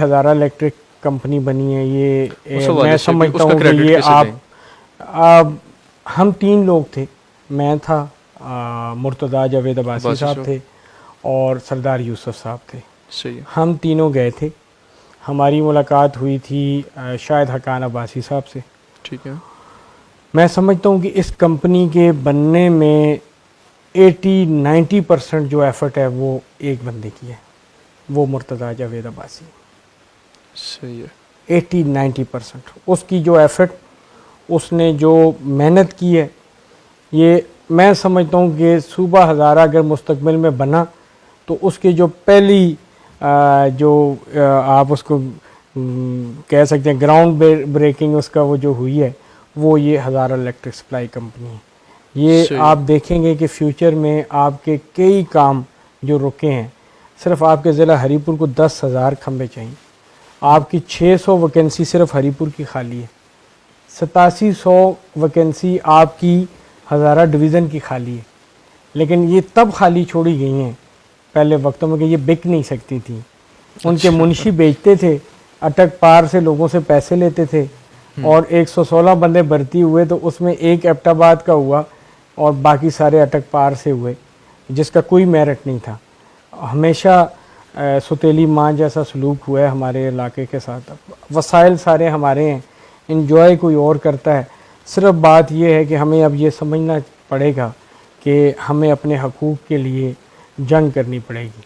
Hazara electric company بنی ہے، یہ میں سمجھتا ہوں کہ یہ ہم 3 لوگ تھے، میں تھا، مرتضیٰ جاوید عباسی صاحب تھے اور سردار یوسف صاحب تھے. ہم تینوں گئے تھے. ہماری ملاقات ہوئی تھی شاہد حقان عباسی صاحب سے. ٹھیک ہے. میں سمجھتا ہوں کہ اس کمپنی کے بننے میں 80-90% جو ایفرٹ ہے وہ ایک بندے کی ہے، وہ مرتضیٰ جاوید عباسی. صحیح ہے. 80-90% اس کی جو ایفرٹ، اس نے جو محنت کی ہے، یہ میں سمجھتا ہوں کہ صوبہ ہزارہ اگر مستقبل میں بنا تو اس کی جو پہلی جو آپ اس کو کہہ سکتے ہیں گراؤنڈ بریکنگ اس کا وہ جو ہوئی ہے، وہ یہ ہزارہ الیکٹرک سپلائی کمپنی ہے. یہ آپ دیکھیں گے کہ فیوچر میں آپ کے کئی کام جو رکے ہیں، صرف آپ کے ضلع ہری پور کو 10,000 کھمبے چاہیے. آپ کی 600 ویکنسی صرف ہری پور کی خالی ہے، 8700 ویکنسی آپ کی ہزارہ ڈویژن کی خالی ہے. لیکن یہ تب خالی چھوڑی گئی ہیں پہلے وقتوں میں کہ یہ بک نہیں سکتی تھی. ان کے منشی بیچتے تھے، اٹک پار سے لوگوں سے پیسے لیتے تھے، اور 116 بندے بھرتی ہوئے تو اس میں ایک ایبٹ آباد کا ہوا اور باقی سارے اٹک پار سے ہوئے، جس کا کوئی میرٹ نہیں تھا. ہمیشہ ستیلی ماں جیسا سلوک ہوا ہے ہمارے علاقے کے ساتھ. وسائل سارے ہمارے ہیں، انجوائے کوئی اور کرتا ہے. صرف بات یہ ہے کہ ہمیں اب یہ سمجھنا پڑے گا کہ ہمیں اپنے حقوق کے لیے جنگ کرنی پڑے گی.